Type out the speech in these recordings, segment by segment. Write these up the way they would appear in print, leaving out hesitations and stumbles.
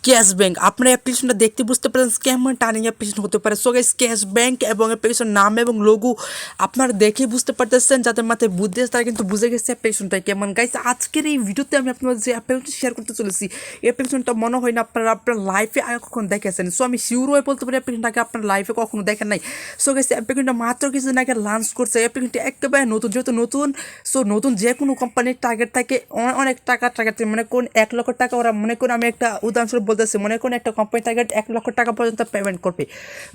Cashback আপনার অ্যাপ্লিকেশনটা দেখতে বুঝতে পারেন স্ক্যাম মানে টার্নিং অ্যাপ্লিকেশন হতে পারে। সো গাইস ক্যাশব্যাক এবং অ্যাপ্লিকেশন নাম এবং লোগো আপনারা দেখে বুঝতে পারতেছেন, যাদের মাথায় বুদ্ধি আছে তারা কিন্তু বুঝে গেছে অ্যাপ্লিকেশনটা কেমন। গাইস আজকের এই ভিডিওতে আমি আপনাদের যে অ্যাপ্লিকেশন শেয়ার করতে চলেছি, এই অ্যাপ্লিকেশনটা মনে হয় না আপনার লাইফে আগে কখনো দেখেছেন। সো আমি শিওর হয়ে বলতে পারি অ্যাপ্লিকেশনটাকে আপনার লাইফে কখনো দেখেন নাই। সো গাইস অ্যাপ্লিকেশনটা মাত্র কিছুদিন আগে লঞ্চ করছে। অ্যাপ্লিকেশনটা একেবারে নতুন, যেহেতু নতুন সো নতুন যে কোনো কোম্পানির টার্গেট থাকে অনেক টাকা টার্গেট, মানে কোন 1 লক্ষ টাকা ওরা মনে করুন, আমি একটা উদাহরণস্বরূপ বলতেছি, মনে করুন একটা কোম্পানি টার্গেট 1 লক্ষ টাকা পর্যন্ত পেমেন্ট করবে।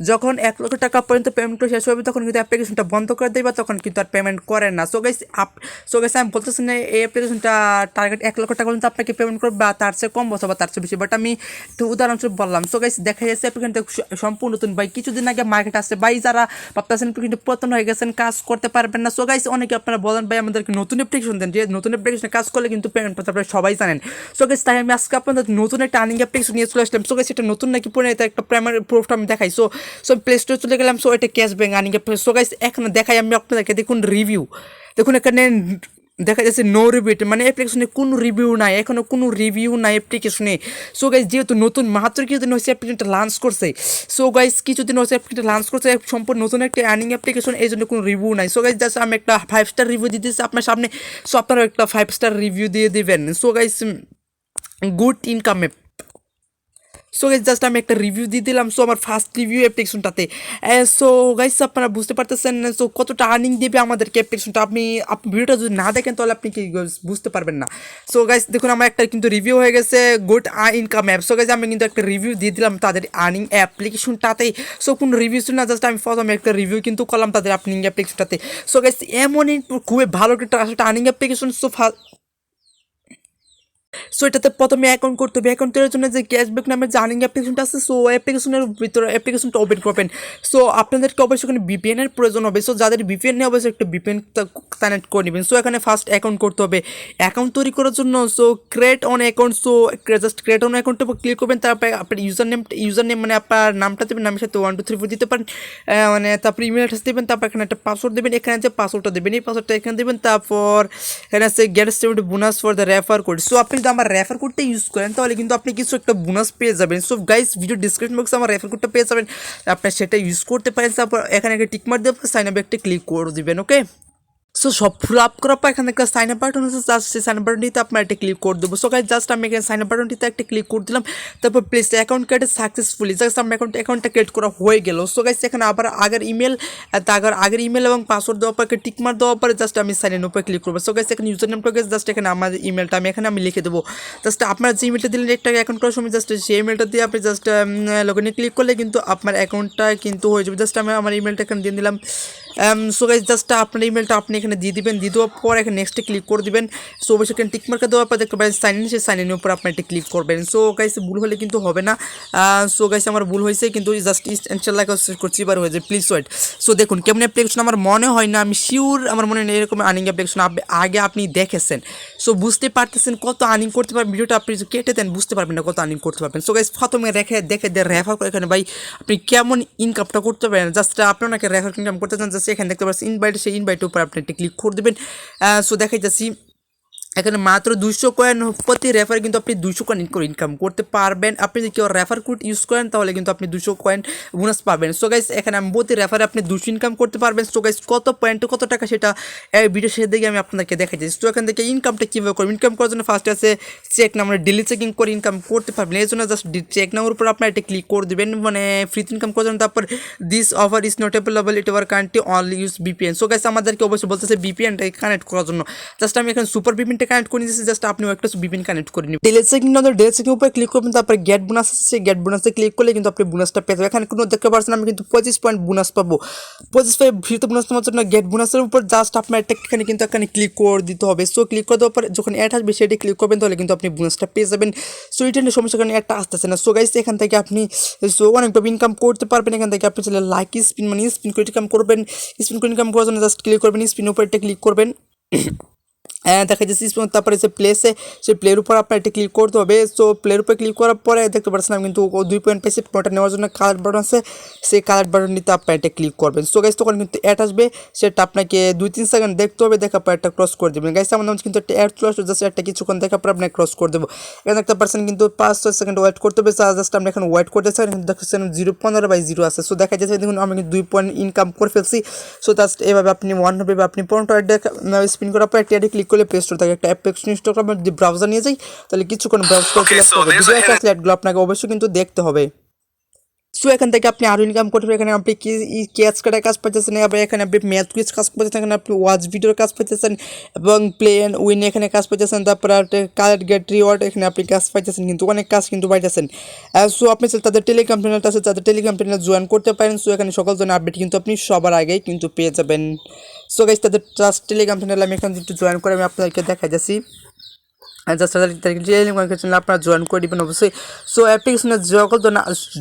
যখন 1 লক্ষ টাকা পর্যন্ত পেমেন্ট করে শেষ হবে তখন কিন্তু অ্যাপ্লিকেশনটা বন্ধ করে দেবে, তখন কিন্তু আর পেমেন্ট করে না। সো গাইস আমি বলতেছি না এই অ্যাপ্লিকেশনটা টার্গেট 1 লক্ষ টাকা পর্যন্ত আপনাকে পেমেন্ট করবে বা তার চেয়ে কম অথবা তার চেয়ে বেশি, বাট আমি একটু উদাহরণস্বরূপ বললাম। সো গাইস দেখা যাচ্ছে অ্যাপ্লিকেশনটা সম্পূর্ণ নতুন ভাই, কিছুদিন আগে মার্কেট আসছে ভাই, যারা ভাবতেছেন কিন্তু পতন হয়ে গেছেন, কাজ করতে পারবেন না। সো গাইস অনেকে আপনারা বলেন ভাই আমাদেরকে নতুন অ্যাপ্লিকেশন দেন, যে নতুন অ্যাপ্লিকেশনে কাজ করলে কিন্তু পেমেন্ট পাতে আপনারা সবাই জানেন। সো গাইস তাই আমি আজকে আপনাদের নতুন একটা আর্নিং অ্যাপ্লিকেশন নিয়ে চলে আসলাম। সো গাইস এটা নতুন নাকি পুরনো এটা একটা প্রাইমারি প্রুফটা আমি দেখাই। সো প্লে স্টোরে চলে গেলাম। সো এটা cashback earning application. So guys এখানে দেখাই আমি আপনাদেরকে, দেখুন রিভিউ, দেখুন এখানে দেখা যাচ্ছে নো রিভিউ, মানে অ্যাপ্লিকেশনে কোনো রিভিউ নাই, এখনও কোনো রিভিউ নাই অ্যাপ্লিকেশনে। সো গাইস যেহেতু নতুন মাত্র কিছুদিন হচ্ছে অ্যাপ্লিকেশনটা লঞ্চ করছে, সো গাইস কিছুদিন হচ্ছে অ্যাপ্লিকেশনটা লঞ্চ করছে, সম্পূর্ণ নতুন একটা আর্নিং অ্যাপ্লিকেশন, এই জন্য কোনো রিভিউ নাই। সো গাইস জাস্ট আমি একটা 5 স্টার রিভিউ দিতেছি আপনার সামনে। সো আপনারা একটা 5 স্টার রিভিউ দিয়ে দেবেন। So guys good income. So guys just আমি একটা রিভিউ দিয়ে দিলাম। সো আমার ফার্স্ট রিভিউ অ্যাপ্লিকেশনটাতে। সো গাইস আপনারা বুঝতে পারতেছেন সো কতটা আর্নিং দেবে আমাদেরকে অ্যাপ্লিকেশনটা। আপনি ভিডিওটা যদি না দেখেন তাহলে আপনি কি বুঝতে পারবেন না। সো গাইস দেখুন আমার একটা কিন্তু রিভিউ হয়ে গেছে, good income app. So guys আমি কিন্তু একটা রিভিউ দিয়ে দিলাম তাদের আর্নিং অ্যাপ্লিকেশনটাতেই। সো কোনো রিভিউ না, জাস্ট আমি প্রথমে একটা রিভিউ কিন্তু করলাম তাদের আর্নিং অ্যাপ্লিকেশনটাতে। সো গাইস এমনই খুবই ভালো একটা আর্নিং অ্যাপ্লিকেশন। সো এটাতে প্রথমে অ্যাকাউন্ট করতে হবে। অ্যাকাউন্ট করার জন্য যে ক্যাশব্যাক নামের যে আর্নিং অ্যাপ্লিকেশনটা আছে, সো অ্যাপ্লিকেশনের ভিতরে অ্যাপ্লিকেশনটা ওপেন করবেন। সো আপনাদেরকে অবশ্যই এখানে ভিপিএনের প্রয়োজন হবে। সো যাদের ভিপিএন নেই অবশ্যই একটা ভিপিএন কানেক্ট করে নেবেন। সো এখানে ফার্স্ট অ্যাকাউন্ট করতে হবে। অ্যাকাউন্ট তৈরি করার জন্য so create on account, so just create on অ্যাকাউন্টের উপর ক্লিক করবেন। তারপরে আপনার ইউজার নেম মানে আপনার নামটা দেবেন, নামের সাথে 1 2 3 4 দিতে পারেন, মানে তারপর ইমেল অ্যাড্রেস দেবেন, তারপর এখানে একটা পাসওয়ার্ড দেবেন, এখানে যে পাসওয়ার্ডটা দেবেন এই পাসওয়ার্ডটা এখানে দেবেন, তারপর এখানে আছে get state bonus for the refer code. So আপনি যদি আমার রেফার কোডটা ইউজ করেন তাহলে কিন্তু আপনি কিছু একটা বোনাস পেয়ে যাবেন। সো গাইস ভিডিও ডিসক্রিপশন বক্সে আমার রেফার কোডটা পেয়ে যাবেন, আপনি সেটা ইউজ করতে পারেন। তারপর এখানে একটা টিক মার দিয়ে সাইন আপ একটা ক্লিক করে দিবেন। ওকে, সো সব ফুল আপ করার পর এখানে একটা সাইন আপ বাটন আছে, জাস্ট সেই সাইন আপ বাটনটিতে আপনার একটা ক্লিক করে দেবো। সো গাইস জাস্ট আমি এখানে সাইন আপ বাটনটিতে একটা ক্লিক করে দিলাম। তারপর please account created successfully, just আমার অ্যাকাউন্টটা ক্রিয়েট করা হয়ে গেল। সো গাইস এখানে আবার আগের ইমেল এবং পাসওয়ার্ড দেওয়ার পর টিক মার দেওয়ার পরে জাস্ট আমি সাইন ইন উপরে ক্লিক করবো। সো গাইস এখানে ইউজার নামটা জাস্ট এখানে আমার ইমেলটা আমি লিখে দেবো। জাস্ট আপনার যে ইমেলটা দিলেন একটা অ্যাকাউন্ট করার সময় জাস্ট সেই ইমেলটা দিয়ে আপনি জাস্ট লগ ইনে ক্লিক করলে কিন্তু আপনার অ্যাকাউন্টটা কিন্তু হয়ে যাবে। জাস্ট আমি আমার ইমেলটা এখানে দিয়ে দিলাম। সো গাইস জাস্ট আপনার ইমেলটা আপনি এখানে দিয়ে দিবেন, দিয়ে দেওয়ার পর এখানে নেক্সটে ক্লিক করে দিবেন। সো অবশ্যই এখানে টিক মার্কা দেওয়ার পর দেখতে পাবেন সাইন ইন, সেই সাইন ইনের উপর আপনি একটা ক্লিক করবেন। সো গাইস ভুল হলে কিন্তু হবে না। সো গাইস আমার ভুল হয়েছে কিন্তু জাস্ট ইনশাআল্লাহ করছি এবার হয়ে যায়, প্লিজ ওয়েট। সো দেখুন কেমন অ্যাপ্লিকেশন, আমার মনে হয় না, আমি শিওর আমার মনে হয় না এরকম আর্নিং অ্যাপ্লিকেশন আগে আপনি দেখেছেন। সো বুঝতে পারতেছেন কত আর্নিং করতে পারবেন। ভিডিওটা আপনি যদি কেটে দেন বুঝতে পারবেন না কত আর্নিং করতে পারবেন। সো গাইস প্রথমে দেখে রেফার করে এখানে ভাই আপনি কেমন ইনকামটা করতে পারেন। জাস্ট আপনি ওনাকে রেফার ইনকাম করতে চান, জাস্ট এখানে দেখতে পাচ্ছেন ইনভাইট, সেই ইনভাইটের উপর আপনি একটা ক্লিক করে দেবেন। সো দেখাই যাচ্ছি এখানে মাত্র 200 কয়েন প্রতি রেফার কিন্তু আপনি 200 কয়েন ইনকাম করতে পারবেন। আপনি যদি কেউ রেফার কোড ইউজ করেন তাহলে কিন্তু আপনি 200 কয়েন বোনাস পাবেন। সো গাইস এখানে আমি প্রতি রেফারে আপনি 200 ইনকাম করতে পারবেন। সো গাইস কত পয়েন্টে কত টাকা সেটা এই ভিডিও শেষের দিকে আমি আপনাদেরকে দেখাই দিচ্ছি। তো এখান থেকে ইনকামটা কীভাবে করবেন, ইনকাম করার জন্য ফার্স্টে আছে চেক নাম, মানে ডেলি চেকিং করে ইনকাম করতে পারবেন। এই জন্য জাস্ট চেক নামের উপর আপনার একটা ক্লিক করে দেবেন, মানে ফ্রিতে ইনকাম করার জন্য। তারপর this offer is not available it your country only use VPN. So guys আমাদেরকে অবশ্যই বলতেছে বিপিএনটাকে কানেক্ট করার জন্য। জাস্ট আমি এখানে সুপার বিপিএনটা কানেক্ট করে দিয়েছি, জাস্ট আপনিও একটা বিপিএন কানেক্ট করে নিন। ডেলি চেকিং আমাদের ডেলি চেকিং উপরে ক্লিক করবেন, তারপর গেট বোনাস আছে, সেই গেট বোনাসে ক্লিক করলে কিন্তু আপনি বোনাসটা পেয়ে যাবেন। এখানে কোনো দেখতে পাচ্ছেন আমি কিন্তু 25 পয়েন্ট বোনাস পাবো। 25 পয়েন্ট ফ্রিতে বোনাস নেওয়ার জন্য গেট বোনাসের উপর জাস্ট আপনার একটা এখানে ক্লিক করে দিতে হবে। সো ক্লিক করে দেওয়ার পরে যখন অ্যাড আসবে সেটা ক্লিক করবেন, তাহলে কিন্তু আপনি বোনাসটা পেয়ে যাবেন। সো রিটার্নের সমস্যা কারণে অ্যাডটা আসতেছে না। সো গাইস এখান থেকে আপনি অনেকভাবে ইনকাম করতে পারবেন। এখান থেকে আপনি চাইলে লাইক স্পিন, মানে স্পিন করে ইনকাম করবেন। স্পিন করে ইনকাম করার জন্য জাস্ট ক্লিক করবেন, স্পিন উপর একটা ক্লিক করবেন। দেখা যাচ্ছে তারপরে যে প্লেসে সেই প্লের উপর আপনার এটা ক্লিক করতে হবে। সো প্লের উপর ক্লিক করার পরে দেখতে পাচ্ছেন আমি কিন্তু 2 পয়েন্ট পেয়েছি, ওটা নেওয়ার জন্য কালার বাটন আছে, সেই কালার বাটনটিতে আপনার এটা ক্লিক করবেন। সো গাইস তখন কিন্তু অ্যাড আসবে, সেটা আপনাকে 2-3 সেকেন্ড দেখতে হবে, দেখার পর একটা ক্রস করে দেবেন। গাইস আমার কিন্তু একটা অ্যাড চলে আসবে, জাস্ট একটা কিছুক্ষণ দেখার পর আপনাকে ক্রস করে দেবো। এখানে দেখতে পাচ্ছেন কিন্তু 5-6 সেকেন্ড ওয়েট করতে হবে, জাস্ট আমরা এখন ওয়েট করতে চাই। কিন্তু দেখছেন 0.15/0 আছে। সো দেখা যাচ্ছে দেখুন আমি কিন্তু 2 পয়েন্ট ইনকাম করে ফেলছি। সো জাস্ট এভাবে আপনি 1 হবে বা আপনি 15 স্পিন করার পর একটা ক্লিক করলে প্লে স্টোর থাকে একটা অ্যাপ্লিকেশন ইনস্টল করবেন, যদি ব্রাউজার নিয়ে যাই তাহলে কিছুক্ষণ ব্রাউজ করে চলে আসতে হবে। ভিডিও আসলে অ্যাডগুলো আপনাকে অবশ্যই কিন্তু দেখতে হবে। সো এখান থেকে আপনি আরও ইনকাম করতে পারেন। এখানে আপনি কি ক্যাচ কাটার কাজ পাইতেছেন, আবার এখানে আপনি ম্যাথ কুইজ কাজ পাইতেছেন, এখানে আপনি ওয়াচ ভিডিওর কাজ পাইতেছেন এবং প্লে অ্যান্ড উইন এখানে কাজ পাইতেছেন, তারপর কালেক্ট গেট রিওয়ার্ড এখানে আপনি কাজ পাইতেছেন, কিন্তু অনেক কাজ কিন্তু পাইতেছেন। সো আপনি তাদের টেলিগ্রাম চ্যানেলটা আছে, তাদের টেলিগ্রাম চ্যানেল জয়েন করতে পারেন। সো এখানে সকল ধরনের আপডেট কিন্তু আপনি সবার আগেই কিন্তু পেয়ে যাবেন। সো গাইস তাদের জাস্ট টেলিগ্রাম চ্যানেল আমি এখানে একটু জয়েন করে আমি আপনাদেরকে দেখা যাচ্ছি, জাস্ট আপনারা জয়েন করে দেবেন অবশ্যই। সো অ্যাপ্লিকেশনের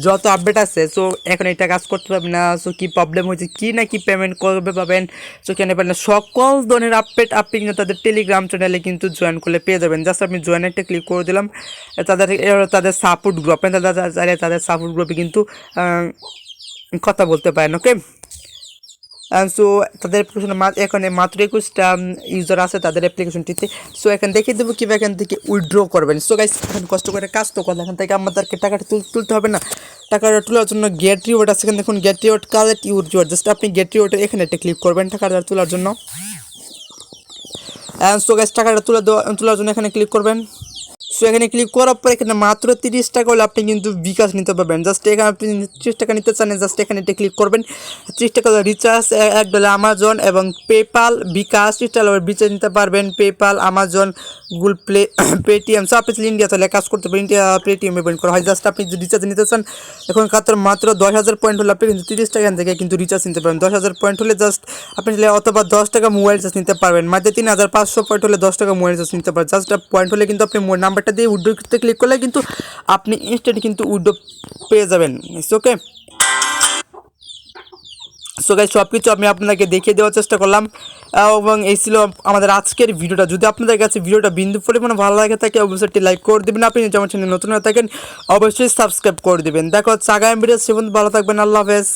যত আপডেট আছে, সো এখন এটা কাজ করতে পারবেন না। সো কী প্রবলেম হয়েছে, কী না কি পেমেন্ট করবে পাবেন, সো কেন পাবেন সকল ধরনের আপডেট আপনি কিন্তু তাদের টেলিগ্রাম চ্যানেলে কিন্তু জয়েন করলে পেয়ে যাবেন। জাস্ট আপনি জয়েন একটা ক্লিক করে দিলাম, তাদের সাপোর্ট গ্রুপ আপনি তাদের সাপোর্ট গ্রুপে কিন্তু কথা বলতে পারেন। ওকে, সো তাদের অ্যাপ্লিকেশনে এখানে মাত্র 21টা ইউজার আছে তাদের অ্যাপ্লিকেশনটিতে। সো এখানে দেখিয়ে দেবো কীভাবে এখান থেকে উইথড্র করবেন। সো গাইস এখন কষ্ট করে কাজ তো করলে এখান থেকে আমাদেরকে টাকাটা তুলতে হবে না। টাকাটা তোলার জন্য গেট রিওয়ার্ড আছে, এখানে দেখুন get reward, collect your reward, just আপনি গেট রিওয়ার্ডে এখানে একটা ক্লিক করবেন টাকাটা তোলার জন্য। সো গাইস টাকাটা তোলার জন্য এখানে ক্লিক করবেন। সো এখানে ক্লিক করার পর এখানে মাত্র 30 টাকা হলে আপনি কিন্তু বিকাশ নিতে পারবেন। জাস্ট এখানে আপনি 30 টাকা নিতে চান, জাস্ট এখানে এটা ক্লিক করবেন। 30 টাকা রিচার্জ, $1 আমাজন এবং পেপাল, বিকাশ, $30 রিচার্জ নিতে পারবেন, PayPal, Amazon, Google play, Paytm. So আপনি ইন্ডিয়া তাহলে কাজ করতে পারেন, ইন্ডিয়া পেটিএমে পেমেন্ট করা হয়। জাস্ট আপনি যদি রিচার্জ নিতে চান এখন মাত্র 10,000 পয়েন্ট হলে আপনি কিন্তু 30 টাকা থেকে কিন্তু রিচার্জ নিতে পারবেন। 10,000 পয়েন্ট হলে জাস্ট আপনি অথবা 10 টাকা মোবাইল চার্জ নিতে পারবেন। মাঝে 3,500 পয়েন্ট হলে 10 টাকা মোবাইল চার্জ নিতে পারবেন। জাস্ট পয়েন্ট হলে কিন্তু আপনি নাম্বারটা দিয়ে উইথড্র করতে ক্লিক করলে কিন্তু আপনি ইনস্ট্যান্ট কিন্তু উইথড্র পেয়ে যাবেন। ওকে, সো গাইস সব কিছু আমি আপনাদেরকে দেখিয়ে দেওয়ার চেষ্টা করলাম এবং এই ছিল আমাদের আজকের ভিডিওটা। যদি আপনাদের কাছে ভিডিওটা বিন্দু পরিমাণে ভালো লাগে থাকে অবশ্যই একটি লাইক করে দেবেন। আপনি যেমন চ্যানেল নতুন হয়ে থাকেন অবশ্যই সাবস্ক্রাইব করে দেবেন। দেখো আগামী ভিডিও, সে পর্যন্ত ভালো থাকবেন। আল্লাহ হাফেজ।